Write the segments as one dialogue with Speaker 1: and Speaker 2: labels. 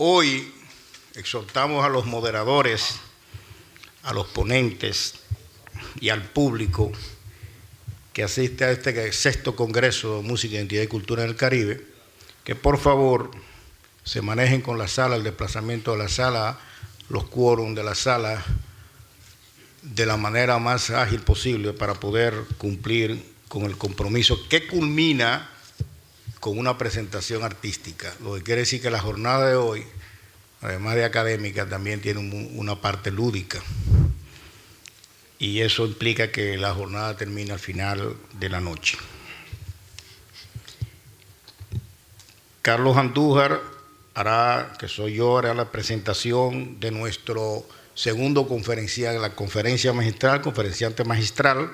Speaker 1: Hoy exhortamos a los moderadores, a los ponentes y al público que asiste a este sexto Congreso de Música, Identidad y Cultura en el Caribe, que por favor se manejen con la sala, el desplazamiento de la sala, los quórum de la sala, de la manera más ágil posible para poder cumplir con el compromiso que culmina con una presentación artística, lo que quiere decir que la jornada de hoy, además de académica, también tiene una parte lúdica, y eso implica que la jornada termina al final de la noche. Carlos Andújar hará la presentación de nuestro segundo conferenciante magistral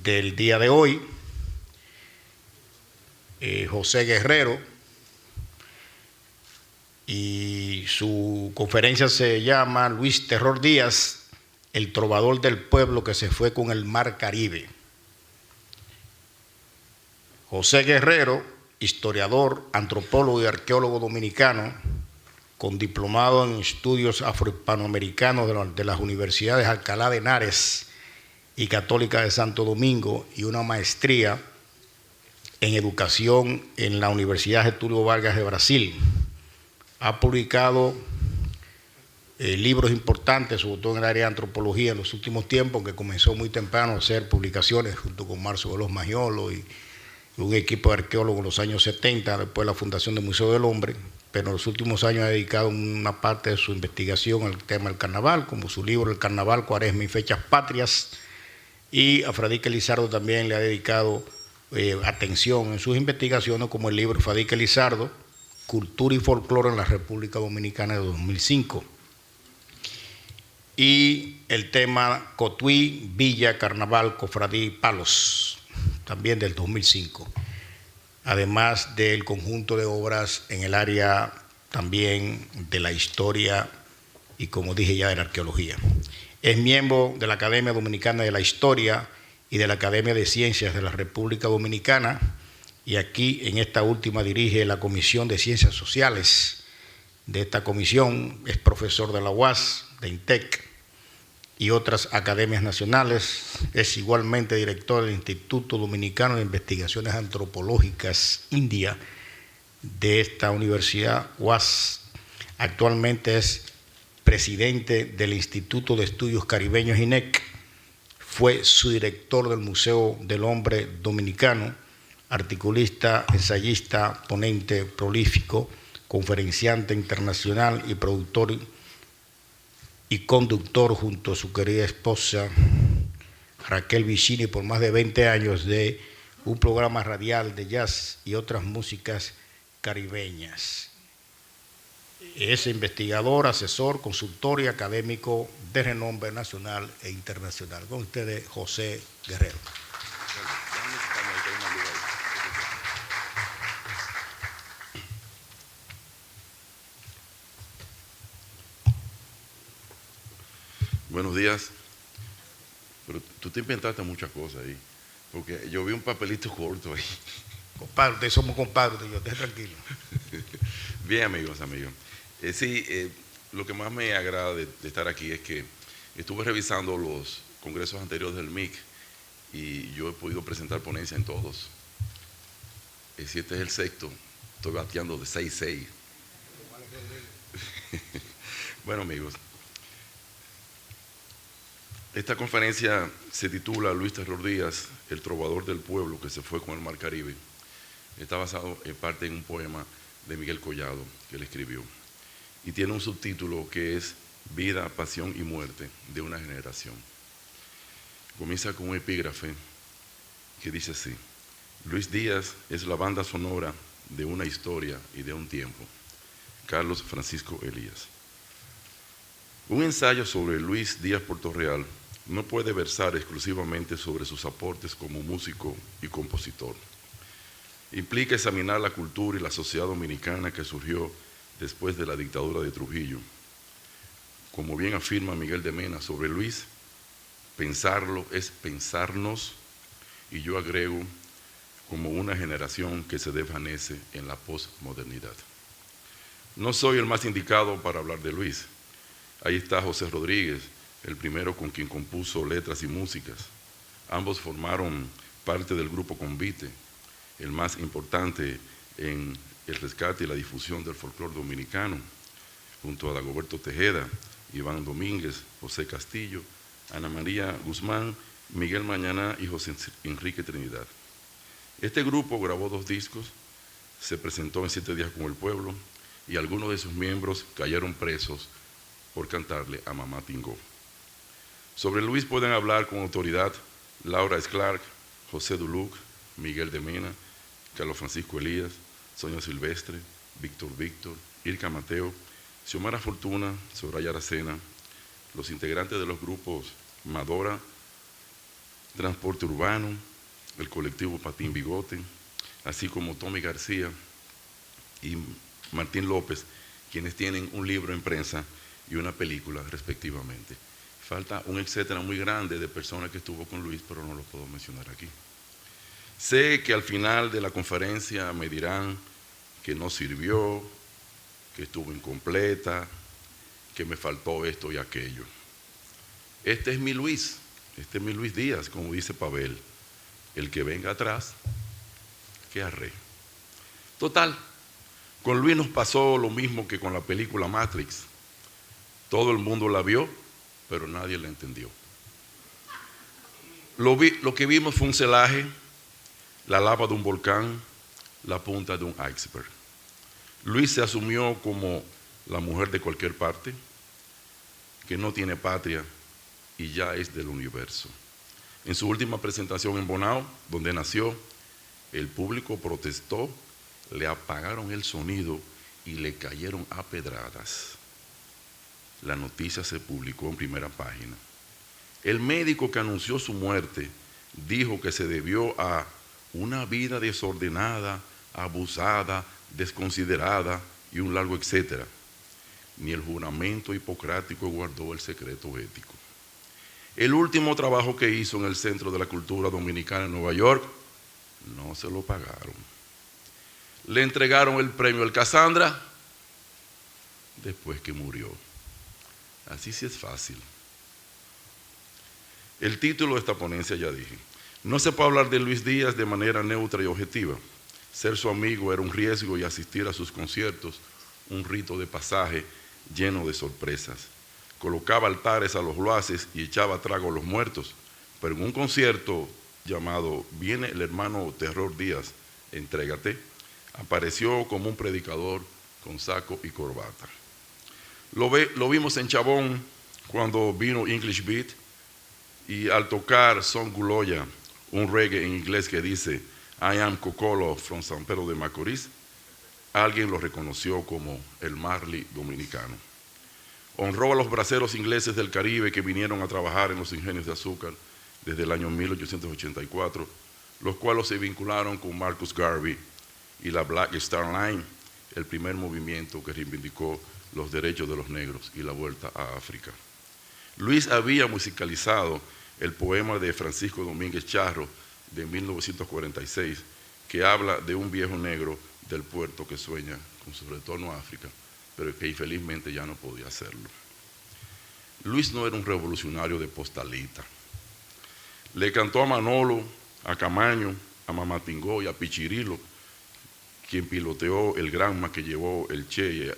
Speaker 1: del día de hoy, José Guerrero, y su conferencia se llama Luis Terror Díaz, el trovador del pueblo que se fue con el mar Caribe. José Guerrero, historiador, antropólogo y arqueólogo dominicano, con diplomado en estudios afrohispanoamericanos de las universidades Alcalá de Henares y Católica de Santo Domingo, y una maestría en educación en la Universidad Getúlio Vargas de Brasil. Ha publicado libros importantes, sobre todo en el área de antropología, en los últimos tiempos, que comenzó muy temprano a hacer publicaciones junto con Marzo de los Maggiolo y un equipo de arqueólogos en los años 70, después la fundación del Museo del Hombre, pero en los últimos años ha dedicado una parte de su investigación al tema del carnaval, como su libro El Carnaval, Cuaresma y Fechas Patrias, y a Fradique Lizardo también le ha dedicado atención en sus investigaciones, como el libro Fradique Lizardo, Cultura y Folclore en la República Dominicana de 2005, y el tema Cotuí, Villa, Carnaval, Cofradía y Palos, también del 2005, además del conjunto de obras en el área también de la historia y, como dije ya, de la arqueología. Es miembro de la Academia Dominicana de la Historia y de la Academia de Ciencias de la República Dominicana, y aquí en esta última dirige la Comisión de Ciencias Sociales de esta comisión. Es profesor de la UAS, de INTEC y otras academias nacionales. Es igualmente director del Instituto Dominicano de Investigaciones Antropológicas India de esta universidad, UAS. Actualmente es presidente del Instituto de Estudios Caribeños INEC. Fue su director del Museo del Hombre Dominicano, articulista, ensayista, ponente prolífico, conferenciante internacional y productor y conductor junto a su querida esposa Raquel Vicini por más de 20 años de un programa radial de jazz y otras músicas caribeñas. Es investigador, asesor, consultor y académico de renombre nacional e internacional. Con ustedes, José Guerrero.
Speaker 2: Buenos días. Pero tú te inventaste muchas cosas ahí, porque yo vi un papelito corto ahí.
Speaker 1: Compadre, somos compadres, yo esté tranquilo.
Speaker 2: Bien, amigos. Lo que más me agrada de estar aquí es que estuve revisando los congresos anteriores del MIC y yo he podido presentar ponencia en todos. Si este es el sexto, estoy bateando de 6-6. Bueno, amigos, esta conferencia se titula Luis Terror Díaz, el trovador del pueblo que se fue con el mar Caribe. Está basado en parte en un poema de Miguel Collado que él escribió, y tiene un subtítulo que es Vida, Pasión y Muerte de una generación. Comienza con un epígrafe que dice así: Luis Díaz es la banda sonora de una historia y de un tiempo. Carlos Francisco Elías. Un ensayo sobre Luis Díaz Portorreal no puede versar exclusivamente sobre sus aportes como músico y compositor. Implica examinar la cultura y la sociedad dominicana que surgió después de la dictadura de Trujillo. Como bien afirma Miguel de Mena sobre Luis, pensarlo es pensarnos, y yo agrego, como una generación que se desvanece en la posmodernidad. No soy el más indicado para hablar de Luis. Ahí está José Rodríguez, el primero con quien compuso letras y músicas. Ambos formaron parte del grupo Convite, el más importante en el rescate y la difusión del folclore dominicano, junto a Dagoberto Tejeda, Iván Domínguez, José Castillo, Ana María Guzmán, Miguel Mañaná y José Enrique Trinidad. Este grupo grabó 2 discos, se presentó en 7 días con el pueblo y algunos de sus miembros cayeron presos por cantarle a Mamá Tingó. Sobre Luis pueden hablar con autoridad Laura Sclark, José Duluc, Miguel de Mena, Carlos Francisco Elías, Sonia Silvestre, Víctor, Irka Mateo, Xiomara Fortuna, Soraya Aracena, los integrantes de los grupos Madora, Transporte Urbano, el colectivo Patín Bigote, así como Tommy García y Martín López, quienes tienen un libro en prensa y una película respectivamente. Falta un etcétera muy grande de personas que estuvo con Luis, pero no lo puedo mencionar aquí. Sé que al final de la conferencia me dirán que no sirvió, que estuvo incompleta, que me faltó esto y aquello. Este es mi Luis Díaz, como dice Pavel. El que venga atrás, que arre. Total, con Luis nos pasó lo mismo que con la película Matrix. Todo el mundo la vio, pero nadie la entendió. Lo que vimos fue un celaje, la lava de un volcán, la punta de un iceberg. Luis se asumió como la mujer de cualquier parte, que no tiene patria y ya es del universo. En su última presentación en Bonao, donde nació, el público protestó, le apagaron el sonido y le cayeron a pedradas. La noticia se publicó en primera página. El médico que anunció su muerte dijo que se debió a una vida desordenada, abusada, desconsiderada y un largo etcétera. Ni el juramento hipocrático guardó el secreto ético. El último trabajo que hizo en el Centro de la Cultura Dominicana en Nueva York, no se lo pagaron. Le entregaron el premio al Cassandra después que murió. Así sí es fácil. El título de esta ponencia ya dije. No se puede hablar de Luis Díaz de manera neutra y objetiva. Ser su amigo era un riesgo y asistir a sus conciertos, un rito de pasaje lleno de sorpresas. Colocaba altares a los loaces y echaba trago a los muertos, pero en un concierto llamado Viene el hermano Terror Díaz, entrégate, apareció como un predicador con saco y corbata. Lo vimos en Chabón cuando vino English Beat y al tocar Son Guloya, un reggae en inglés que dice I am Cocolo from San Pedro de Macorís, alguien lo reconoció como el Marley dominicano. Honró a los braceros ingleses del Caribe que vinieron a trabajar en los ingenios de azúcar desde el año 1884, los cuales se vincularon con Marcus Garvey y la Black Star Line, el primer movimiento que reivindicó los derechos de los negros y la vuelta a África. Luis había musicalizado el poema de Francisco Domínguez Charro de 1946, que habla de un viejo negro del puerto que sueña con su retorno a África, pero que infelizmente ya no podía hacerlo. Luis no era un revolucionario de postalita. Le cantó a Manolo, a Camaño, a Mamá Tingó y a Pichirilo, quien piloteó el Granma que llevó el Che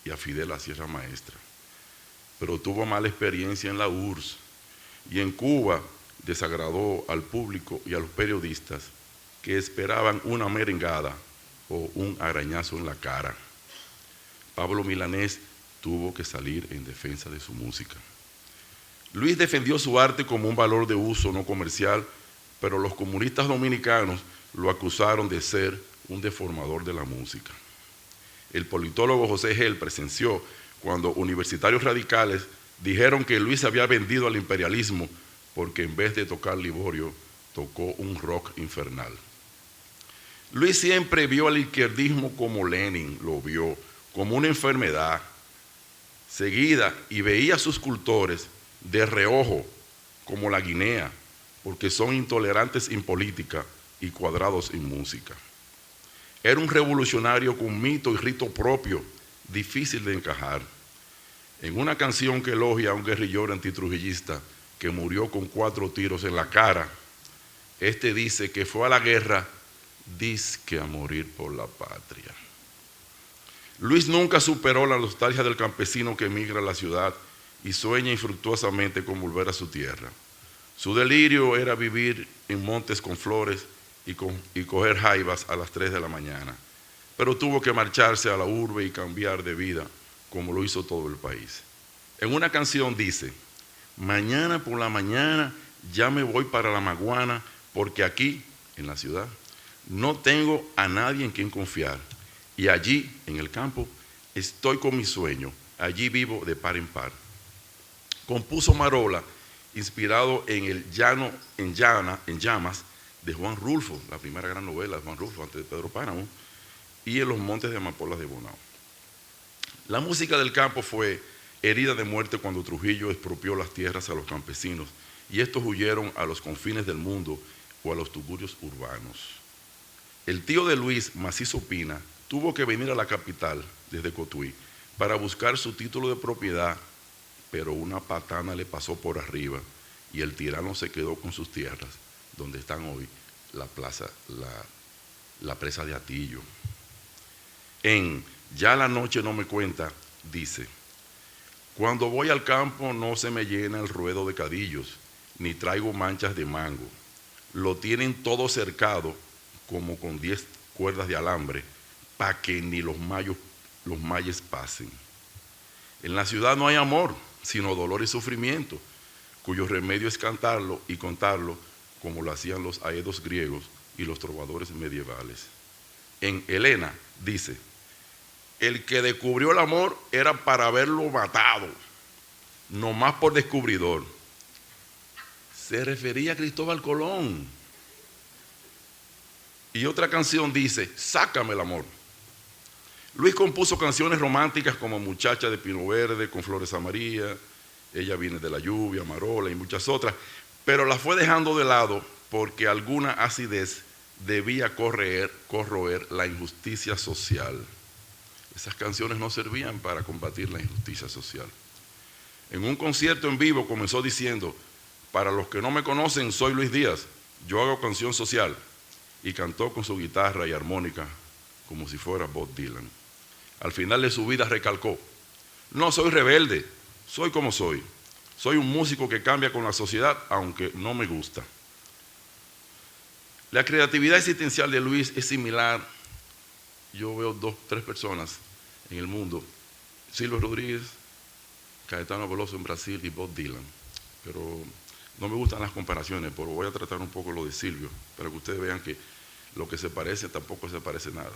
Speaker 2: y a Fidel a Sierra Maestra. Pero tuvo mala experiencia en la URSS y en Cuba desagradó al público y a los periodistas que esperaban una merengada o un arañazo en la cara. Pablo Milanés tuvo que salir en defensa de su música. Luis defendió su arte como un valor de uso no comercial, pero los comunistas dominicanos lo acusaron de ser un deformador de la música. El politólogo José Gel presenció cuando universitarios radicales dijeron que Luis se había vendido al imperialismo porque en vez de tocar Liborio, tocó un rock infernal. Luis siempre vio al izquierdismo como Lenin lo vio, como una enfermedad seguida, y veía a sus cultores de reojo, como la Guinea, porque son intolerantes en política y cuadrados en música. Era un revolucionario con mito y rito propio, difícil de encajar. En una canción que elogia a un guerrillero antitrujillista que murió con 4 tiros en la cara, este dice que fue a la guerra, dizque a morir por la patria. Luis nunca superó la nostalgia del campesino que emigra a la ciudad y sueña infructuosamente con volver a su tierra. Su delirio era vivir en montes con flores y coger jaivas a las 3 de la mañana, pero tuvo que marcharse a la urbe y cambiar de vida, como lo hizo todo el país. En una canción dice: mañana por la mañana ya me voy para la Maguana, porque aquí, en la ciudad, no tengo a nadie en quien confiar, y allí, en el campo, estoy con mi sueño, allí vivo de par en par. Compuso Marola, inspirado en El llano en llamas, de Juan Rulfo, la primera gran novela de Juan Rulfo antes de Pedro Páramo, y En los montes de Amapolas de Bonao. La música del campo fue herida de muerte cuando Trujillo expropió las tierras a los campesinos y estos huyeron a los confines del mundo o a los tugurios urbanos. El tío de Luis, Macizo Pina, tuvo que venir a la capital desde Cotuí para buscar su título de propiedad, pero una patana le pasó por arriba y el tirano se quedó con sus tierras, donde están hoy la presa de Atillo. En Ya la noche no me cuenta, dice: cuando voy al campo no se me llena el ruedo de cadillos, ni traigo manchas de mango. Lo tienen todo cercado, como con 10 cuerdas de alambre, para que ni los mayes pasen. En la ciudad no hay amor, sino dolor y sufrimiento, cuyo remedio es cantarlo y contarlo, como lo hacían los aedos griegos y los trovadores medievales. En Helena dice: el que descubrió el amor era para haberlo matado, no más por descubridor. Se refería a Cristóbal Colón. Y otra canción dice: sácame el amor. Luis compuso canciones románticas como Muchacha de Pino Verde, Con flores amarillas, Ella viene de la lluvia, Marola y muchas otras, pero las fue dejando de lado porque alguna acidez debía corroer la injusticia social. Esas canciones no servían para combatir la injusticia social. En un concierto en vivo comenzó diciendo: para los que no me conocen, soy Luis Díaz, yo hago canción social, y cantó con su guitarra y armónica como si fuera Bob Dylan. Al final de su vida recalcó: no soy rebelde, soy como soy un músico que cambia con la sociedad aunque no me gusta. La creatividad existencial de Luis es similar. Yo veo 2, 3 personas en el mundo: Silvio Rodríguez, Caetano Veloso en Brasil y Bob Dylan. Pero no me gustan las comparaciones, pero voy a tratar un poco lo de Silvio, para que ustedes vean que lo que se parece tampoco se parece nada.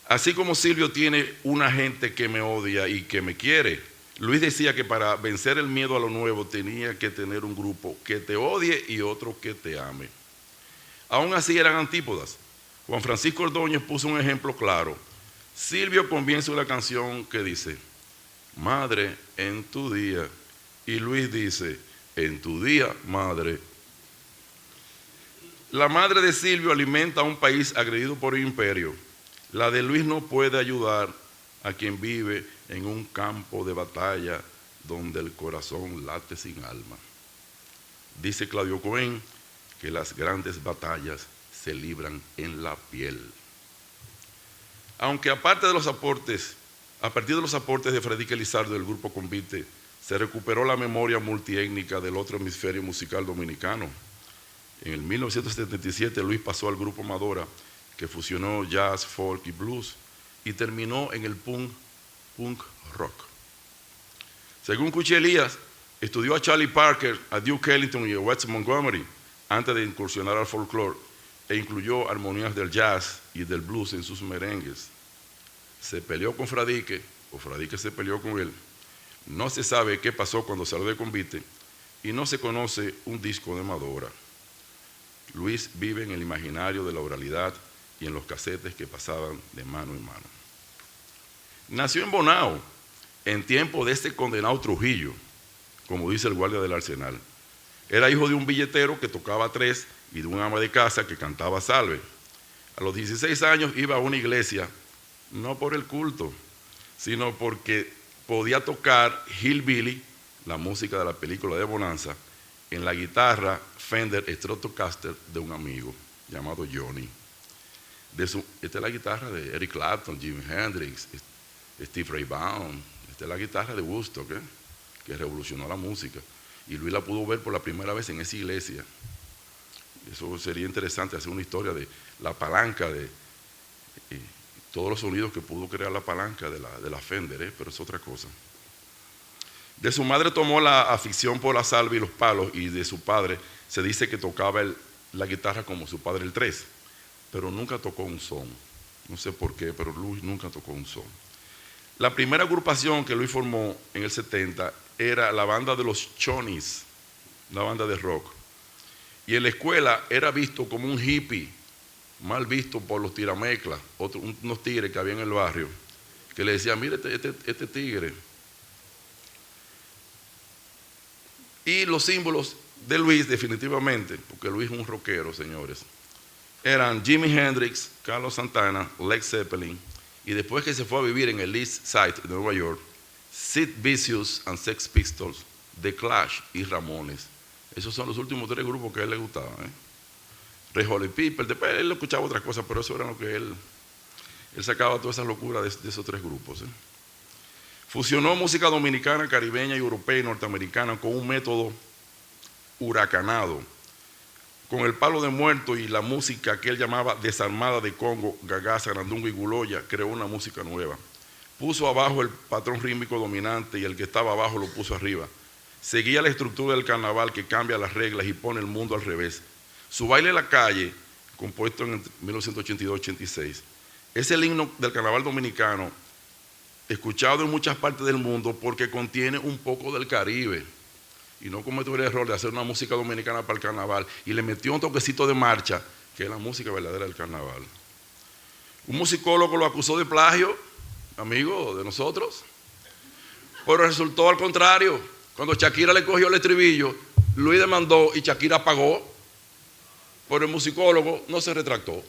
Speaker 2: Así como Silvio tiene una gente que me odia y que me quiere, Luis decía que para vencer el miedo a lo nuevo tenía que tener un grupo que te odie y otro que te ame. Aún así eran antípodas. Juan Francisco Ordóñez puso un ejemplo claro. Silvio comienza una canción que dice: madre, en tu día. Y Luis dice: en tu día, madre. La madre de Silvio alimenta a un país agredido por el imperio. La de Luis no puede ayudar a quien vive en un campo de batalla donde el corazón late sin alma. Dice Claudio Cohen que las grandes batallas se libran en la piel. Aunque a partir de los aportes de Frederick Elizardo del grupo Convite, se recuperó la memoria multiétnica del otro hemisferio musical dominicano. En el 1977 Luis pasó al grupo Madora, que fusionó jazz, folk y blues, y terminó en el punk rock. Según Cuchi Elías, estudió a Charlie Parker, a Duke Ellington y a Wes Montgomery antes de incursionar al folclore, e incluyó armonías del jazz y del blues en sus merengues. Se peleó con Fradique, o Fradique se peleó con él. No se sabe qué pasó cuando salió de Convite y no se conoce un disco de Madora. Luis vive en el imaginario de la oralidad y en los casetes que pasaban de mano en mano. Nació en Bonao, en tiempo de este condenado Trujillo, como dice el guardia del Arsenal. Era hijo de un billetero que tocaba 3 y de un ama de casa que cantaba salve. A los 16 años iba a una iglesia no por el culto, sino porque podía tocar Hillbilly, la música de la película de Bonanza, en la guitarra Fender Stratocaster de un amigo llamado Johnny. Esta es la guitarra de Eric Clapton, Jimi Hendrix, Steve Ray Vaughan. Esta es la guitarra de Woodstock, que revolucionó la música. Y Luis la pudo ver por la primera vez en esa iglesia. Eso sería interesante, hacer una historia de la palanca, de todos los sonidos que pudo crear la palanca de la Fender, pero es otra cosa. De su madre tomó la afición por la salva y los palos, y de su padre se dice que tocaba la guitarra como su padre el 3, pero nunca tocó un son. No sé por qué, pero Luis nunca tocó un son. La primera agrupación que Luis formó en el 70 era la banda de los Chonis, una banda de rock. Y en la escuela era visto como un hippie, mal visto por los tirameclas, unos tigres que había en el barrio, que le decían, mire este tigre. Y los símbolos de Luis, definitivamente, porque Luis es un rockero, señores, eran Jimi Hendrix, Carlos Santana, Led Zeppelin, y después que se fue a vivir en el East Side de Nueva York, Sid Vicious and Sex Pistols, The Clash y Ramones. Esos son los últimos 3 grupos que a él le gustaban. Red Hot Chili Peppers, después él escuchaba otras cosas, pero eso era lo que él sacaba todas esas locuras de esos 3 grupos. Fusionó música dominicana, caribeña, europea y norteamericana con un método huracanado, con el palo de muerto y la música que él llamaba desarmada de Congo, Gagá, Sarandungo y Guloya, creó una música nueva. Puso abajo el patrón rítmico dominante y el que estaba abajo lo puso arriba. Seguía la estructura del carnaval que cambia las reglas y pone el mundo al revés. Su baile en la calle, compuesto en 1982-86, es el himno del carnaval dominicano, escuchado en muchas partes del mundo porque contiene un poco del Caribe. Y no cometió el error de hacer una música dominicana para el carnaval y le metió un toquecito de marcha, que es la música verdadera del carnaval. Un musicólogo lo acusó de plagio, amigo de nosotros, pero resultó al contrario. Cuando Shakira le cogió el estribillo, Luis demandó y Shakira pagó, pero el musicólogo no se retractó.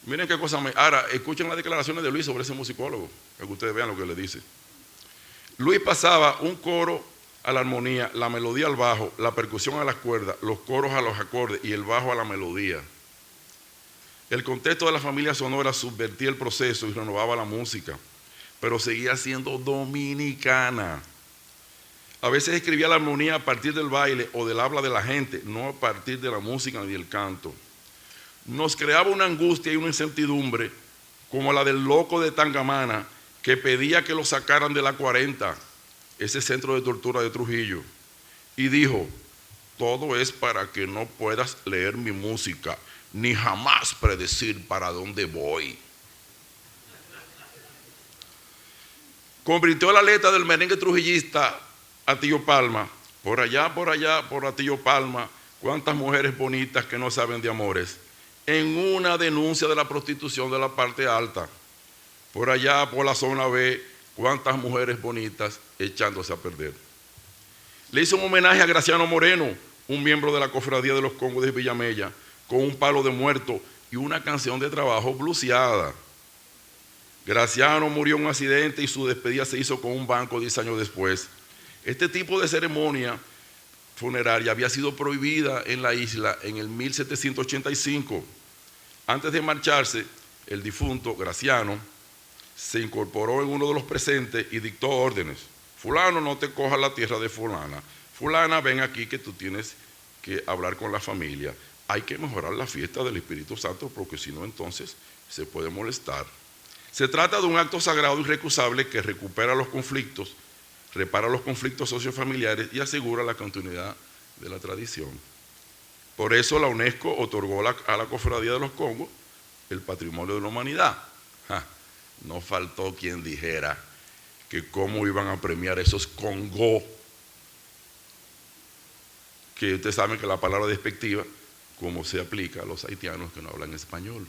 Speaker 2: Miren qué cosa. Ahora, escuchen las declaraciones de Luis sobre ese musicólogo, para que ustedes vean lo que le dice. Luis pasaba un coro a la armonía, la melodía al bajo, la percusión a las cuerdas, los coros a los acordes y el bajo a la melodía. El contexto de la familia sonora subvertía el proceso y renovaba la música, pero seguía siendo dominicana. A veces escribía la armonía a partir del baile o del habla de la gente, no a partir de la música ni del canto. Nos creaba una angustia y una incertidumbre como la del loco de Tangamana que pedía que lo sacaran de la 40, ese centro de tortura de Trujillo, y dijo, todo es para que no puedas leer mi música, ni jamás predecir para dónde voy. Convirtió la letra del merengue trujillista Atillo Palma, por allá, por Atillo Palma, cuántas mujeres bonitas que no saben de amores, en una denuncia de la prostitución de la parte alta. Por allá, por la zona B, cuántas mujeres bonitas echándose a perder. Le hizo un homenaje a Graciano Moreno, un miembro de la cofradía de los Congos de Villamella, con un palo de muerto y una canción de trabajo bluseada. Graciano murió en un accidente y su despedida se hizo con un banco 10 años después. Este tipo de ceremonia funeraria había sido prohibida en la isla en el 1785. Antes de marcharse, el difunto Graciano se incorporó en uno de los presentes y dictó órdenes. Fulano, no te cojas la tierra de fulana. Fulana, ven aquí que tú tienes que hablar con la familia. Hay que mejorar la fiesta del Espíritu Santo porque si no entonces se puede molestar. Se trata de un acto sagrado irrecusable que recupera los conflictos, repara los conflictos sociofamiliares y asegura la continuidad de la tradición. Por eso la UNESCO otorgó a la Cofradía de los Congos el Patrimonio de la Humanidad. No faltó quien dijera que cómo iban a premiar esos congos, que ustedes saben que la palabra despectiva, como se aplica a los haitianos que no hablan español.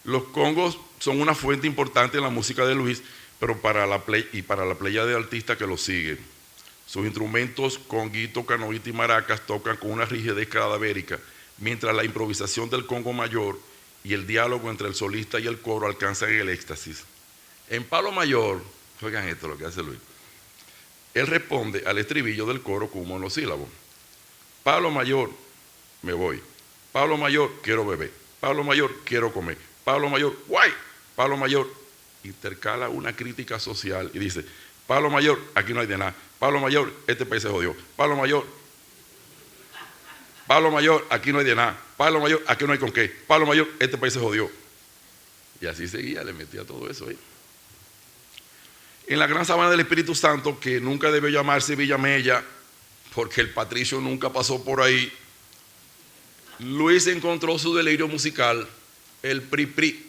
Speaker 2: Los congos son una fuente importante en la música de Luis, pero para la playa de artistas que lo siguen. Sus instrumentos, conguito, canoíta y maracas, tocan con una rigidez cadavérica, mientras la improvisación del congo mayor y el diálogo entre el solista y el coro alcanzan el éxtasis. En Palo Mayor, oigan esto lo que hace Luis, él responde al estribillo del coro con un monosílabo. Palo Mayor, me voy. Palo Mayor, quiero beber. Palo Mayor, quiero comer. Palo Mayor, guay. Palo Mayor, intercala una crítica social y dice, Palo Mayor, aquí no hay de nada. Palo Mayor, este país se jodió. Palo Mayor, aquí no hay de nada. Palo Mayor, aquí no hay con qué. Palo Mayor, este país se jodió. Y así seguía, le metía todo eso ahí. En la gran sabana del Espíritu Santo, que nunca debió llamarse Villamella, porque el patricio nunca pasó por ahí, Luis encontró su delirio musical, el pri-pri.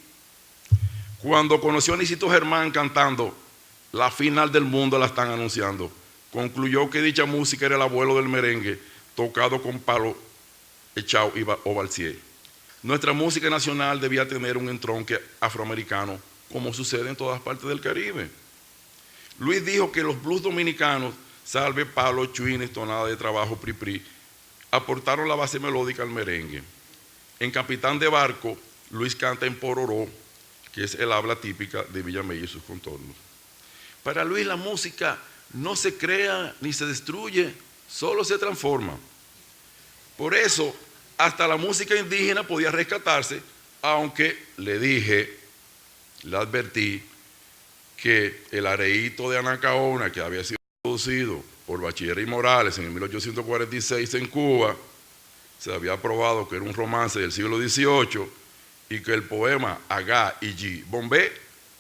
Speaker 2: Cuando conoció a Nicito Germán cantando La final del mundo la están anunciando, concluyó que dicha música era el abuelo del merengue, tocado con palo echao o valsier. Nuestra música nacional debía tener un entronque afroamericano, como sucede en todas partes del Caribe. Luis dijo que los blues dominicanos, salve, palo, chuines, tonada de trabajo, pri-pri, aportaron la base melódica al merengue. En Capitán de Barco, Luis canta en pororó, que es el habla típica de Villamella y sus contornos. Para Luis la música no se crea ni se destruye, solo se transforma. Por eso, hasta la música indígena podía rescatarse, aunque le advertí, que el areíto de Anacaona, que había sido producido por Bachiller y Morales en 1846 en Cuba, se había probado que era un romance del siglo XVIII y que el poema Agá y G. Bombé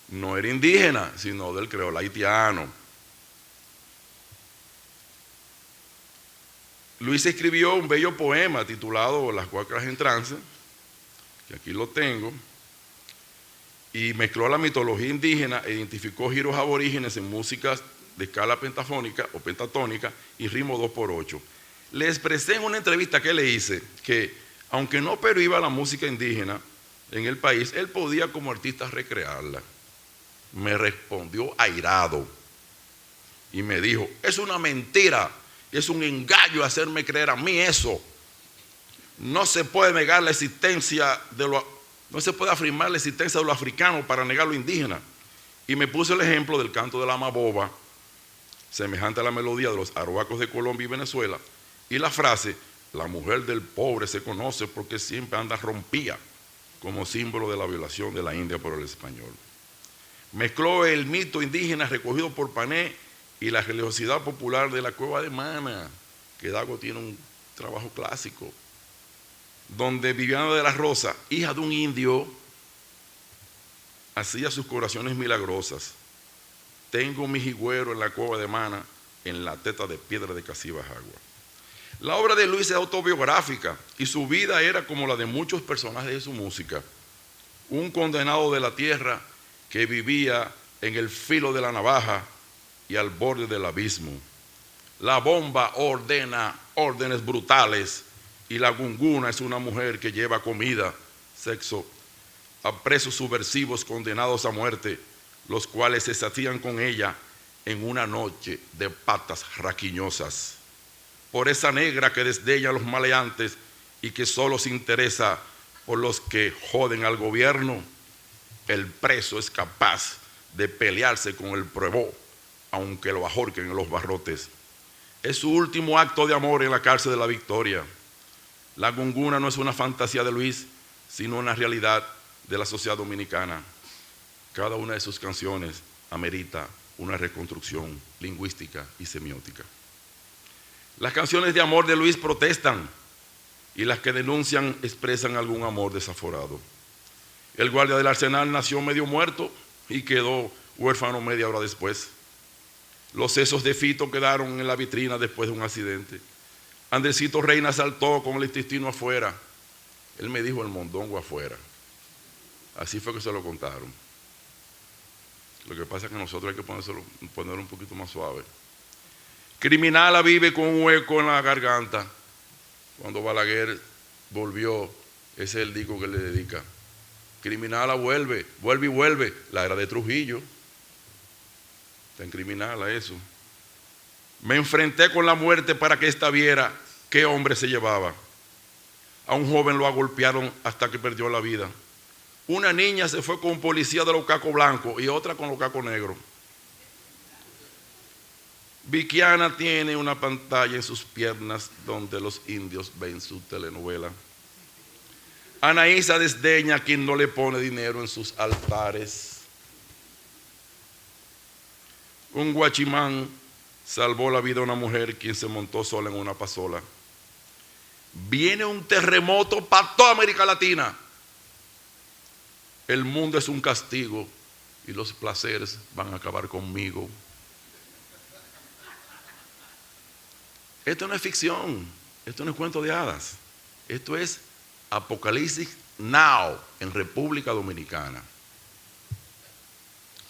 Speaker 2: no era indígena, sino del creol haitiano. Luis escribió un bello poema titulado Las Guacras en Trance, que aquí lo tengo, y mezcló la mitología indígena e identificó giros aborígenes en músicas de escala pentafónica o pentatónica y ritmo 2x8. Le expresé en una entrevista que le hice que, aunque no prohíba la música indígena en el país, él podía como artista recrearla. Me respondió airado y me dijo, es una mentira, es un engaño hacerme creer a mí eso. No se puede negar la existencia de no se puede afirmar la existencia de lo africano para negar lo indígena. Y me puso el ejemplo del canto de la maboba, semejante a la melodía de los arhuacos de Colombia y Venezuela, y la frase, la mujer del pobre se conoce porque siempre anda rompía, como símbolo de la violación de la India por el español. Mezcló el mito indígena recogido por Pané y la religiosidad popular de la cueva de Mana, que Dago tiene un trabajo clásico, donde Viviana de la Rosa, hija de un indio, hacía sus curaciones milagrosas. Tengo mi jigüero en la cueva de Mana, en la teta de piedra de Cacibajagua. La obra de Luis es autobiográfica y su vida era como la de muchos personajes de su música. Un condenado de la tierra que vivía en el filo de la navaja y al borde del abismo. La bomba ordena órdenes brutales y la gunguna es una mujer que lleva comida, sexo, a presos subversivos condenados a muerte, los cuales se sacian con ella en una noche de patas raquiñosas. Por esa negra que desdeña a los maleantes y que solo se interesa por los que joden al gobierno, el preso es capaz de pelearse con el pruebó, aunque lo ahorquen en los barrotes. Es su último acto de amor en la cárcel de la Victoria. La gunguna no es una fantasía de Luis, sino una realidad de la sociedad dominicana. Cada una de sus canciones amerita una reconstrucción lingüística y semiótica. Las canciones de amor de Luis protestan y las que denuncian expresan algún amor desaforado. El guardia del Arsenal nació medio muerto y quedó huérfano media hora después. Los sesos de Fito quedaron en la vitrina después de un accidente. Andresito Reina saltó con el intestino afuera. Él me dijo el mondongo afuera. Así fue que se lo contaron. Lo que pasa es que nosotros hay que ponerlo un poquito más suave. Criminala vive con un hueco en la garganta. Cuando Balaguer volvió, ese es el disco que le dedica. Criminala vuelve, vuelve y vuelve. La era de Trujillo. Está en Criminala eso. Me enfrenté con la muerte para que ésta viera qué hombre se llevaba. A un joven lo agolpearon hasta que perdió la vida. Una niña se fue con un policía de los cacos blancos y otra con los cacos negros. Vikiana tiene una pantalla en sus piernas donde los indios ven su telenovela. Anaísa desdeña a quien no le pone dinero en sus altares. Un guachimán salvó la vida a una mujer quien se montó sola en una pasola. Viene un terremoto para toda América Latina. El mundo es un castigo y los placeres van a acabar conmigo. Esto no es ficción, esto no es cuento de hadas. Esto es Apocalipsis Now en República Dominicana.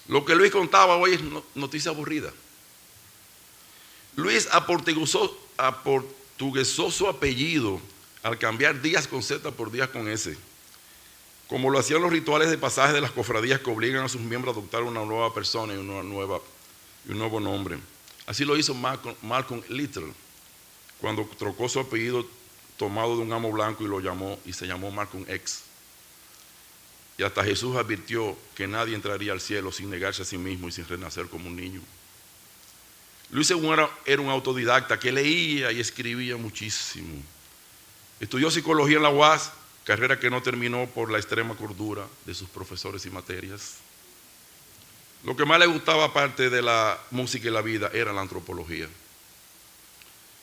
Speaker 2: Lo que Luis contaba hoy es noticia aburrida. Luis aportuguesó su apellido al cambiar días con Z por días con S, como lo hacían los rituales de pasaje de las cofradías que obligan a sus miembros a adoptar una nueva persona y un nuevo nombre. Así lo hizo Malcolm Little, cuando trocó su apellido tomado de un amo blanco y se llamó Malcolm X. Y hasta Jesús advirtió que nadie entraría al cielo sin negarse a sí mismo y sin renacer como un niño. Luis era un autodidacta que leía y escribía muchísimo. Estudió psicología en la UAS, carrera que no terminó por la extrema cordura de sus profesores y materias. Lo que más le gustaba, aparte de la música y la vida, era la antropología.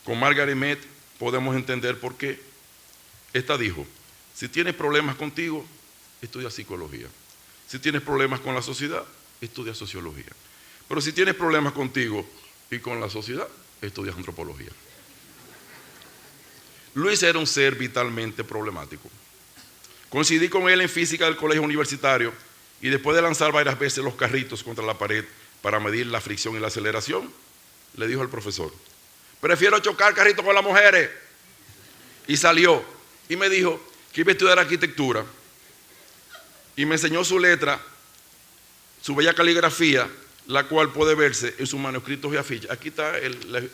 Speaker 2: Con Margaret Mead podemos entender por qué. Esta dijo: si tienes problemas contigo, estudia psicología. Si tienes problemas con la sociedad, estudia sociología. Pero si tienes problemas contigo y con la sociedad, estudia antropología. Luis era un ser vitalmente problemático. Coincidí con él en física del colegio universitario y después de lanzar varias veces los carritos contra la pared para medir la fricción y la aceleración, le dijo al profesor: prefiero chocar carritos con las mujeres. Y salió y me dijo que iba a estudiar arquitectura y me enseñó su letra, su bella caligrafía, la cual puede verse en sus manuscritos y afiches. Aquí está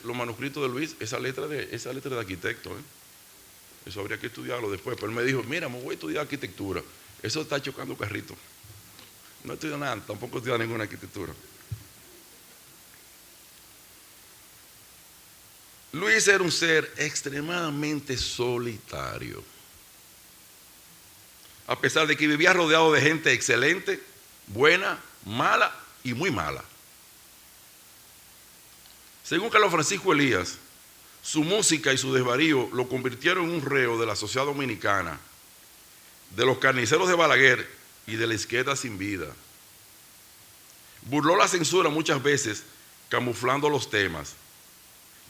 Speaker 2: los manuscritos de Luis, esa letra de arquitecto. Eso habría que estudiarlo después. Pero él me dijo: mira, me voy a estudiar arquitectura. Eso está chocando carritos. No estudio nada, tampoco estudio ninguna arquitectura. Luis era un ser extremadamente solitario. A pesar de que vivía rodeado de gente excelente, buena, mala y muy mala. Según Carlos Francisco Elías, su música y su desvarío lo convirtieron en un reo de la sociedad dominicana, de los carniceros de Balaguer y de la izquierda sin vida. Burló la censura muchas veces, camuflando los temas.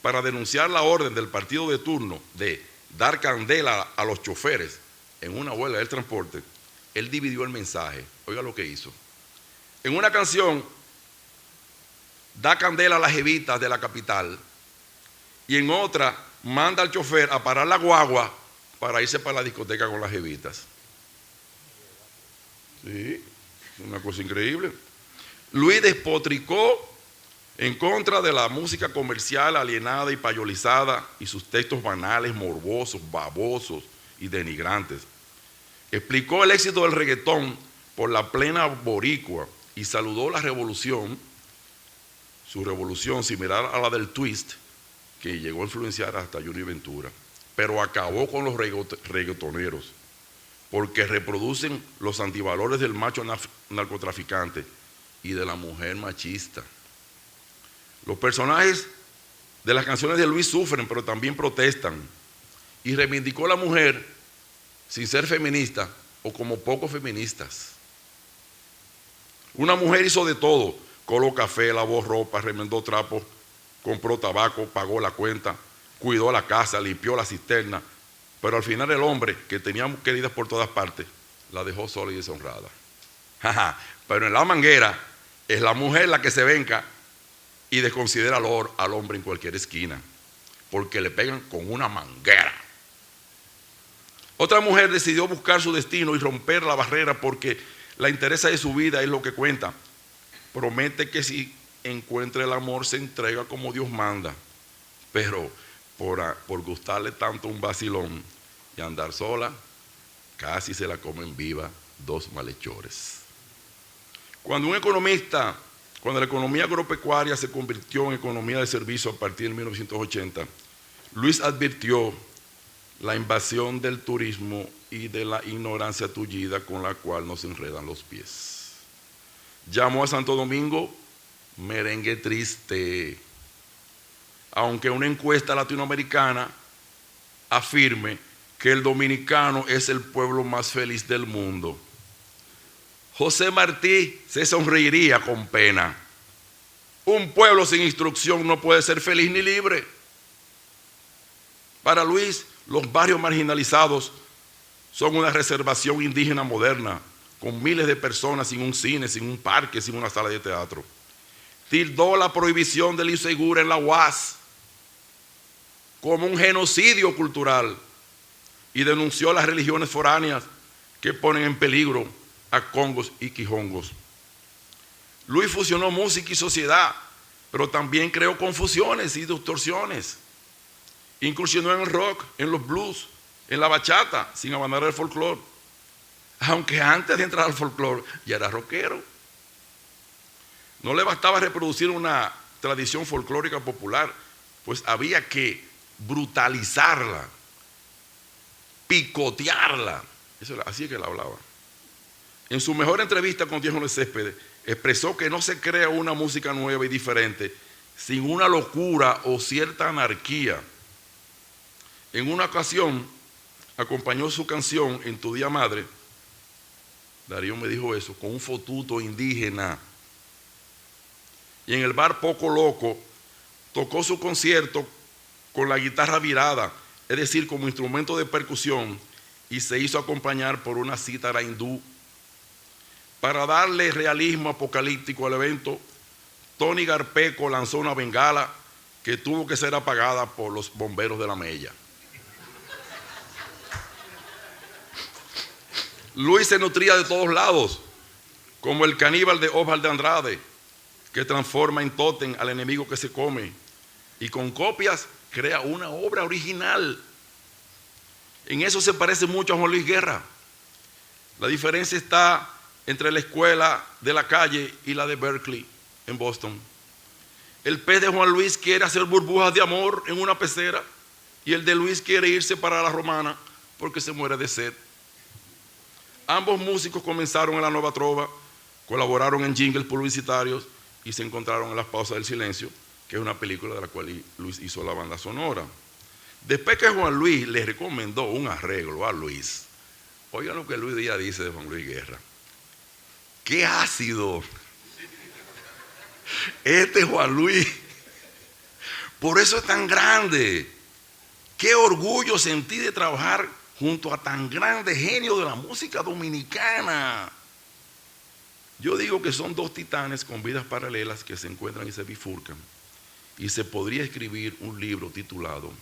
Speaker 2: Para denunciar la orden del partido de turno de dar candela a los choferes en una huelga del transporte, él dividió el mensaje. Oiga lo que hizo. En una canción, da candela a las jevitas de la capital, y en otra, manda al chofer a parar la guagua para irse para la discoteca con las jevitas. Sí, una cosa increíble. Luis despotricó en contra de la música comercial alienada y payolizada y sus textos banales, morbosos, babosos y denigrantes. Explicó el éxito del reggaetón por la plena boricua y saludó la revolución, su revolución similar a la del twist, que llegó a influenciar hasta Johnny Ventura, pero acabó con los reggaetoneros, porque reproducen los antivalores del macho narcotraficante y de la mujer machista. Los personajes de las canciones de Luis sufren, pero también protestan, y reivindicó a la mujer sin ser feminista o como poco feministas. Una mujer hizo de todo: coló café, lavó ropa, remendó trapos, compró tabaco, pagó la cuenta, cuidó la casa, limpió la cisterna, pero al final el hombre, que tenía queridas por todas partes, la dejó sola y deshonrada. Pero en la manguera es la mujer la que se venga y desconsidera al hombre en cualquier esquina, porque le pegan con una manguera. Otra mujer decidió buscar su destino y romper la barrera porque la interesa de su vida es lo que cuenta. Promete que si encuentra el amor se entrega como Dios manda, pero por gustarle tanto un vacilón y andar sola, casi se la comen viva dos malhechores. Cuando la economía agropecuaria se convirtió en economía de servicio a partir de 1980, Luis advirtió la invasión del turismo y de la ignorancia tullida con la cual nos enredan los pies. Llamó a Santo Domingo merengue triste, aunque una encuesta latinoamericana afirme que el dominicano es el pueblo más feliz del mundo. José Martí se sonreiría con pena. Un pueblo sin instrucción no puede ser feliz ni libre. Para Luis, los barrios marginalizados son una reservación indígena moderna, con miles de personas sin un cine, sin un parque, sin una sala de teatro. Tildó la prohibición del insegura en la UAS como un genocidio cultural y denunció las religiones foráneas que ponen en peligro a congos y quijongos. Luis fusionó música y sociedad, pero también creó confusiones y distorsiones. Incursionó en el rock, en los blues, en la bachata, sin abandonar el folclore. Aunque antes de entrar al folclore ya era rockero. No le bastaba reproducir una tradición folclórica popular, pues había que brutalizarla, picotearla. Así es que él hablaba. En su mejor entrevista con Diego Céspedes, expresó que no se crea una música nueva y diferente sin una locura o cierta anarquía. En una ocasión, acompañó su canción En tu día madre, Darío me dijo eso, con un fotuto indígena. Y en el bar Poco Loco, tocó su concierto con la guitarra virada, es decir, como instrumento de percusión, y se hizo acompañar por una cítara hindú. Para darle realismo apocalíptico al evento, Tony Garpeco lanzó una bengala que tuvo que ser apagada por los bomberos de la Mella. Luis se nutría de todos lados, como el caníbal de Osvaldo de Andrade, que transforma en tótem al enemigo que se come, y con copias crea una obra original. En eso se parece mucho a Juan Luis Guerra. La diferencia está entre la escuela de la calle y la de Berkeley, en Boston. El pez de Juan Luis quiere hacer burbujas de amor en una pecera, y el de Luis quiere irse para la Romana porque se muere de sed. Ambos músicos comenzaron en la Nueva Trova, colaboraron en jingles publicitarios y se encontraron en Las Pausas del Silencio, que es una película de la cual Luis hizo la banda sonora. Después que Juan Luis le recomendó un arreglo a Luis, oigan lo que Luis Díaz dice de Juan Luis Guerra. ¡Qué ácido! Este Juan Luis, por eso es tan grande. ¡Qué orgullo sentí de trabajar junto a tan grande genio de la música dominicana! Yo digo que son dos titanes con vidas paralelas que se encuentran y se bifurcan, y se podría escribir un libro titulado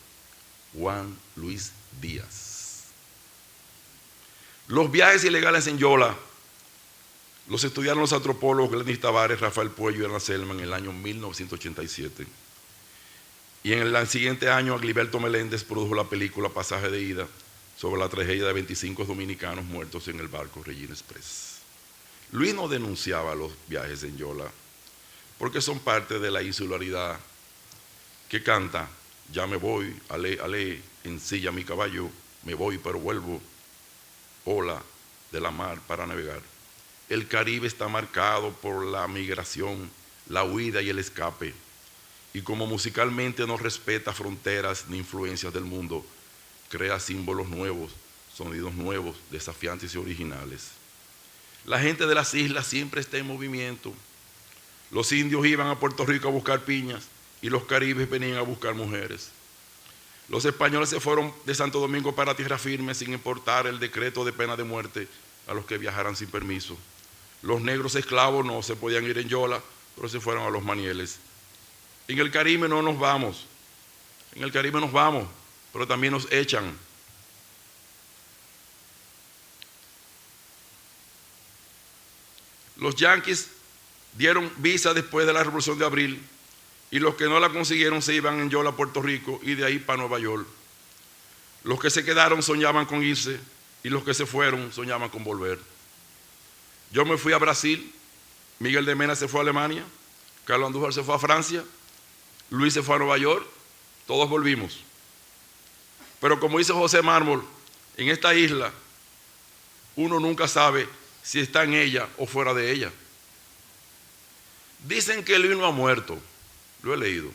Speaker 2: Juan Luis Díaz. Los viajes ilegales en Yola los estudiaron los antropólogos Glenis Tavares, Rafael Puello y Ana Selma en el año 1987. Y en el siguiente año, Agliberto Meléndez produjo la película Pasaje de Ida, sobre la tragedia de 25 dominicanos muertos en el barco Regina Express. Luis no denunciaba los viajes en Yola, porque son parte de la insularidad que canta: ya me voy, alé, alé, ensilla mi caballo, me voy pero vuelvo, ola de la mar para navegar. El Caribe está marcado por la migración, la huida y el escape, y como musicalmente no respeta fronteras ni influencias del mundo, crea símbolos nuevos, sonidos nuevos, desafiantes y originales. La gente de las islas siempre está en movimiento. Los indios iban a Puerto Rico a buscar piñas y los caribes venían a buscar mujeres. Los españoles se fueron de Santo Domingo para tierra firme sin importar el decreto de pena de muerte a los que viajaran sin permiso. Los negros esclavos no se podían ir en Yola, pero se fueron a los Manieles. En el Caribe no nos vamos. En el Caribe nos vamos, pero también nos echan. Los yanquis dieron visa después de la Revolución de Abril y los que no la consiguieron se iban en Yola a Puerto Rico y de ahí para Nueva York. Los que se quedaron soñaban con irse y los que se fueron soñaban con volver. Yo me fui a Brasil, Miguel de Mena se fue a Alemania, Carlos Andújar se fue a Francia, Luis se fue a Nueva York, todos volvimos. Pero como dice José Mármol, en esta isla uno nunca sabe si está en ella o fuera de ella. Dicen que Luis no ha muerto, lo he leído.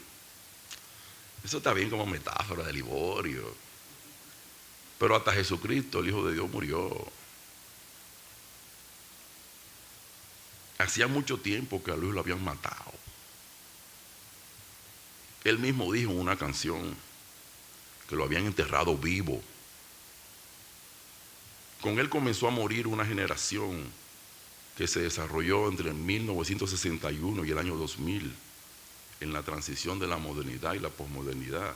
Speaker 2: Eso está bien como metáfora de Liborio. Pero hasta Jesucristo, el Hijo de Dios, murió. Hacía mucho tiempo que a Luis lo habían matado. Él mismo dijo en una canción que lo habían enterrado vivo. Con él comenzó a morir una generación que se desarrolló entre el 1961 y el año 2000 en la transición de la modernidad y la posmodernidad.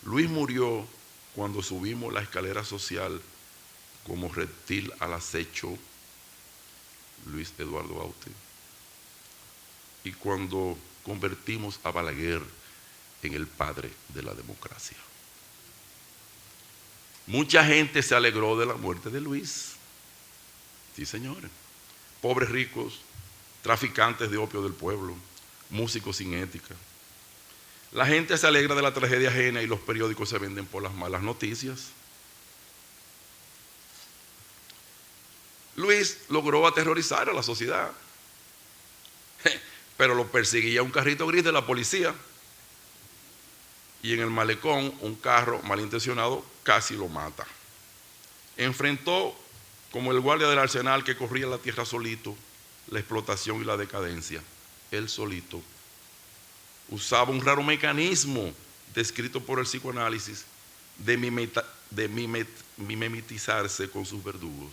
Speaker 2: Luis murió cuando subimos la escalera social como reptil al acecho, Luis Eduardo Baute, y cuando convertimos a Balaguer en el padre de la democracia. Mucha gente se alegró de la muerte de Luis. Sí, señores. Pobres ricos, traficantes de opio del pueblo, músicos sin ética. La gente se alegra de la tragedia ajena y los periódicos se venden por las malas noticias. Luis logró aterrorizar a la sociedad, pero lo perseguía un carrito gris de la policía y en el malecón un carro malintencionado casi lo mata. Enfrentó como el guardia del arsenal que corría la tierra solito la explotación y la decadencia. Él solito usaba un raro mecanismo descrito por el psicoanálisis de mimetizarse con sus verdugos.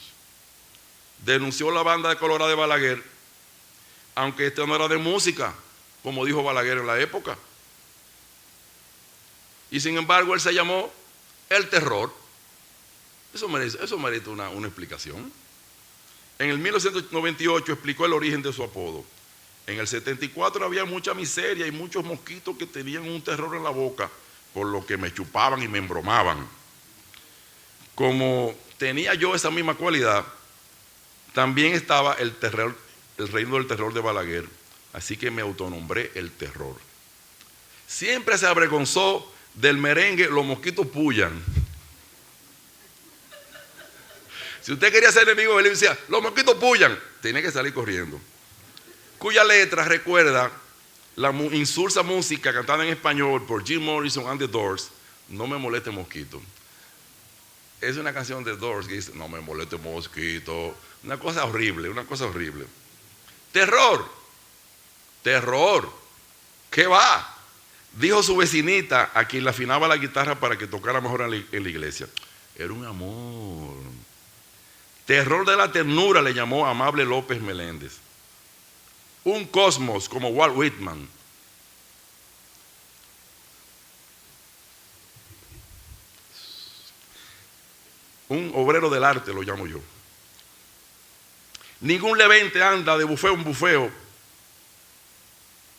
Speaker 2: Denunció la banda de Colorado de Balaguer, aunque este no era de música, como dijo Balaguer en la época. Y sin embargo él se llamó El Terror. Eso merece una explicación. En el 1998 explicó el origen de su apodo. En el 74 había mucha miseria y muchos mosquitos que tenían un terror en la boca, por lo que me chupaban y me embromaban. Como tenía yo esa misma cualidad, también estaba el reino del terror de Balaguer, así que me autonombré El Terror. Siempre se avergonzó del merengue Los Mosquitos Pullan. Si usted quería ser enemigo, él decía, los mosquitos pullan, tenía que salir corriendo. Cuya letra recuerda la insulsa música cantada en español por Jim Morrison and the Doors, No me moleste mosquito. Es una canción de Doors que dice, no me moleste mosquito. Una cosa horrible, una cosa horrible. Terror, terror, ¿qué va? Dijo su vecinita a quien le afinaba la guitarra para que tocara mejor en la iglesia. Era un amor. Terror de la ternura le llamó Amable López Meléndez. Un cosmos como Walt Whitman. Un obrero del arte lo llamo yo. Ningún levente anda de bufeo en bufeo.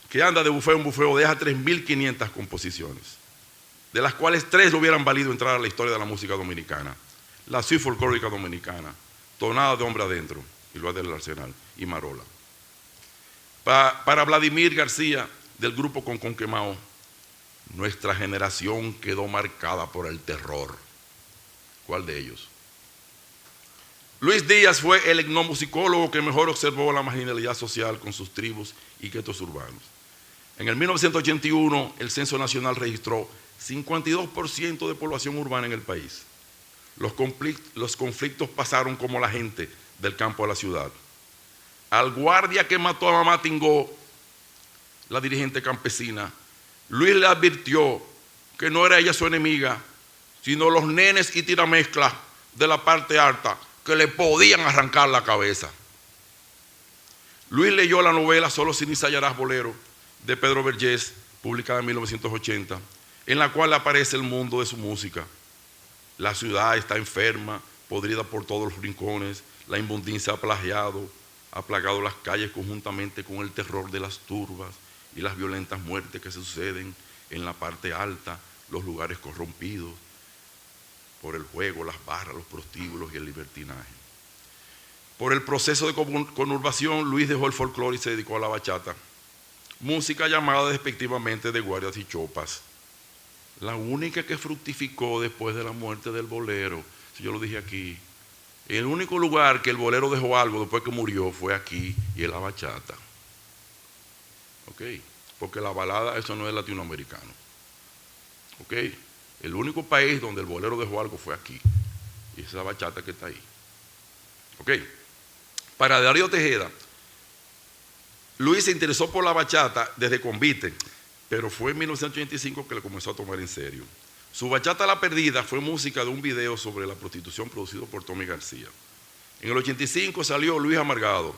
Speaker 2: Que anda de bufeo en bufeo deja 3.500 composiciones, de las cuales 3 le hubieran valido entrar a la historia de la música dominicana. La suite folclórica dominicana, Tonada de Hombre Adentro, y lo del Arsenal, y Marola. Para Vladimir García, del grupo Conquemao, nuestra generación quedó marcada por el terror. ¿Cuál de ellos? Luis Díaz fue el etnomusicólogo que mejor observó la marginalidad social con sus tribus y guetos urbanos. En el 1981, el Censo Nacional registró 52% de población urbana en el país. Los conflictos pasaron como la gente del campo a la ciudad. Al guardia que mató a Mamá Tingó, la dirigente campesina, Luis le advirtió que no era ella su enemiga, sino los nenes y tiramezclas de la parte alta que le podían arrancar la cabeza. Luis leyó la novela Solo si ensayarás bolero de Pedro Vergés, publicada en 1980, en la cual aparece el mundo de su música. La ciudad está enferma, podrida por todos los rincones, la inmundicia ha plagado las calles conjuntamente con el terror de las turbas y las violentas muertes que se suceden en la parte alta, los lugares corrompidos por el juego, las barras, los prostíbulos y el libertinaje. Por el proceso de conurbación, Luis dejó el folclore y se dedicó a la bachata, música llamada despectivamente de guardias y chopas, la única que fructificó después de la muerte del bolero. Si yo lo dije aquí, el único lugar que el bolero dejó algo después que murió fue aquí y en la bachata. ¿Ok? Porque la balada, eso no es latinoamericano. ¿Ok? El único país donde el bolero dejó algo fue aquí. Y esa bachata que está ahí. ¿Ok? Para Darío Tejeda, Luis se interesó por la bachata desde convite, pero fue en 1985 que le comenzó a tomar en serio. Su Bachata La Perdida fue música de un video sobre la prostitución producido por Tommy García. En el 85 salió Luis Amargado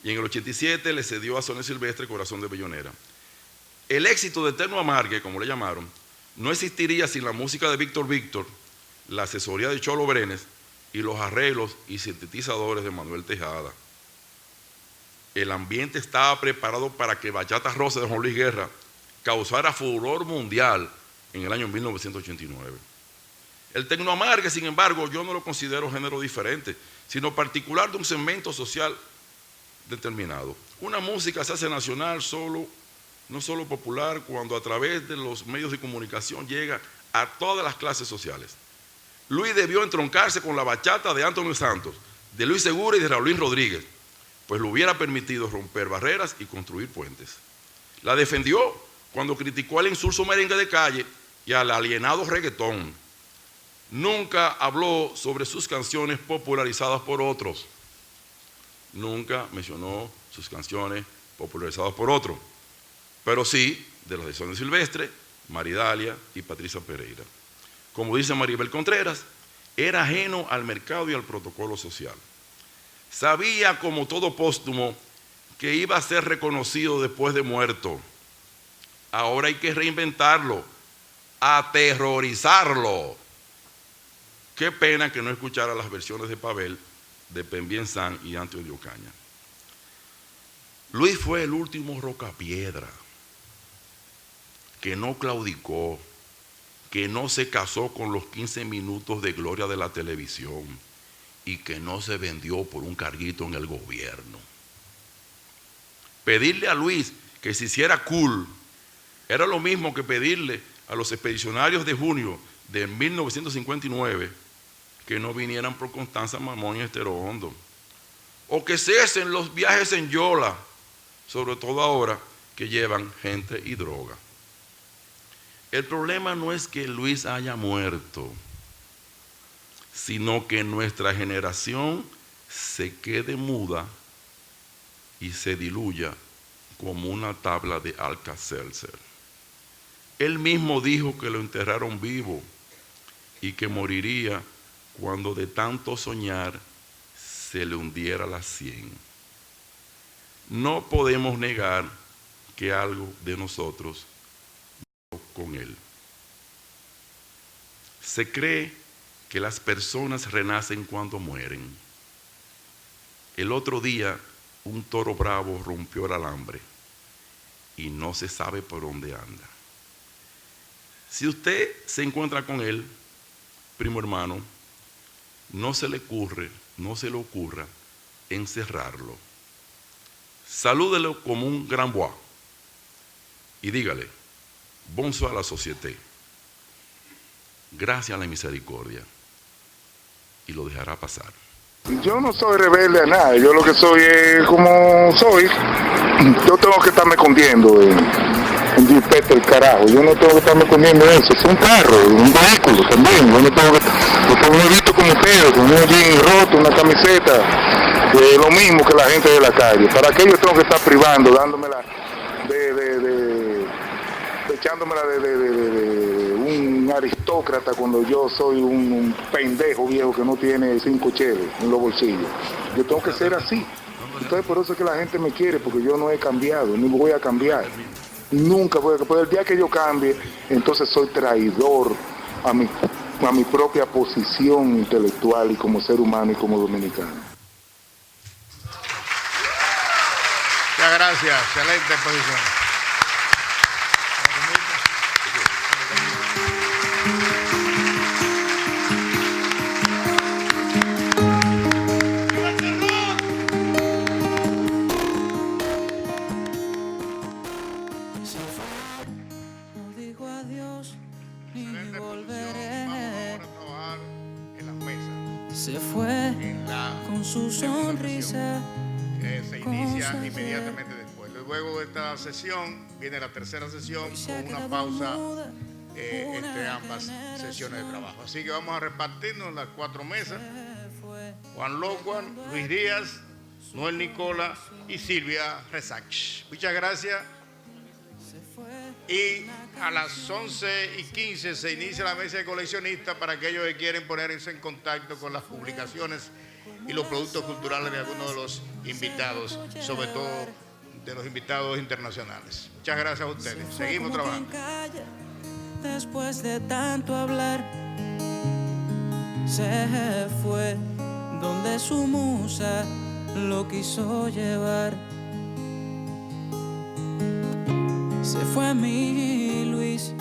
Speaker 2: y en el 87 le cedió a Sonia Silvestre Corazón de Bellonera. El éxito de Eterno Amargue, como le llamaron, no existiría sin la música de Víctor Víctor, la asesoría de Cholo Brenes y los arreglos y sintetizadores de Manuel Tejada. El ambiente estaba preparado para que Bachata Rosa de Juan Luis Guerra causara furor mundial en el año 1989. El Tecno Amargue, sin embargo, yo no lo considero género diferente, sino particular de un segmento social determinado. Una música se hace nacional no solo popular, cuando a través de los medios de comunicación llega a todas las clases sociales. Luis debió entroncarse con la bachata de Antonio Santos, de Luis Segura y de Raulín Rodríguez, pues le hubiera permitido romper barreras y construir puentes. La defendió cuando criticó al insulso merengue de calle y al alienado reggaetón. Nunca habló sobre sus canciones popularizadas por otros. Nunca mencionó sus canciones popularizadas por otros, pero sí de las de Sonia Silvestre, Maridalia y Patricia Pereira. Como dice Maribel Contreras, era ajeno al mercado y al protocolo social. Sabía, como todo póstumo, que iba a ser reconocido después de muerto. Ahora hay que reinventarlo, aterrorizarlo. Qué pena que no escuchara las versiones de Pavel, de Pembien San y Antio de Ocaña. Luis fue el último rocapiedra que no claudicó, que no se casó con los 15 minutos de gloria de la televisión y que no se vendió por un carguito en el gobierno. Pedirle a Luis que se hiciera cool era lo mismo que pedirle a los expedicionarios de junio de 1959 que no vinieran por Constanza Mamón y Estero Hondo, o que cesen los viajes en Yola, sobre todo ahora que llevan gente y droga. El problema no es que Luis haya muerto, sino que nuestra generación se quede muda y se diluya como una tabla de Alka-Seltzer. Él mismo dijo que lo enterraron vivo y que moriría cuando de tanto soñar se le hundiera la sien. No podemos negar que algo de nosotros con él. Se cree que las personas renacen cuando mueren. El otro día un toro bravo rompió el alambre y no se sabe por dónde anda. Si usted se encuentra con él, primo hermano, no se le ocurra encerrarlo. Salúdelo como un grand bois y dígale: bonsoir a la société, gracias a la misericordia, y lo dejará pasar.
Speaker 3: Yo no soy rebelde a nada, yo lo que soy es como soy. Yo tengo que estarme escondiendo en jipete el carajo, yo no tengo que estarme escondiendo en eso, es un carro, un vehículo también, yo no tengo que, porque me he visto como ustedes, con un jean roto, una camiseta, lo mismo que la gente de la calle. ¿Para qué yo tengo que estar privando, dándomela echándomela de un aristócrata cuando yo soy un pendejo viejo que no tiene 5 cheles en los bolsillos? Yo tengo que ser así. Entonces por eso es que la gente me quiere, porque yo no he cambiado, ni voy a cambiar. Nunca voy a cambiar. El día que yo cambie, entonces soy traidor a mi propia posición intelectual y como ser humano y como dominicano.
Speaker 1: Muchas gracias, excelente exposición.
Speaker 4: Se fue, no dijo adiós ni
Speaker 1: Excelente
Speaker 4: volveré.
Speaker 1: producción. Vamos ahora a trabajar en las mesas.
Speaker 4: Se fue
Speaker 1: En la
Speaker 4: con su
Speaker 1: segunda
Speaker 4: sonrisa.
Speaker 1: sesión, que se inicia
Speaker 4: Cosa
Speaker 1: inmediatamente después. Luego de esta sesión viene la tercera sesión
Speaker 4: Se ha
Speaker 1: con una
Speaker 4: quedado
Speaker 1: pausa
Speaker 4: muda
Speaker 1: entre
Speaker 4: una
Speaker 1: ambas
Speaker 4: generación.
Speaker 1: sesiones de trabajo. Así que vamos a repartirnos las 4 mesas.
Speaker 4: Se fue.
Speaker 1: Juan Locuan, Luis Díaz, Noel Nicola y Silvia Resach. Muchas gracias.
Speaker 4: Se fue.
Speaker 1: Y a las 11:15 se inicia la mesa de coleccionistas para aquellos que quieren ponerse en contacto con las publicaciones y los productos culturales de algunos de los invitados, sobre todo de los invitados internacionales. Muchas gracias a ustedes.
Speaker 4: Se fue
Speaker 1: Seguimos
Speaker 4: como
Speaker 1: trabajando.
Speaker 4: quien calla, después de tanto hablar, se fue donde su musa lo quiso llevar. Se fue mi Luis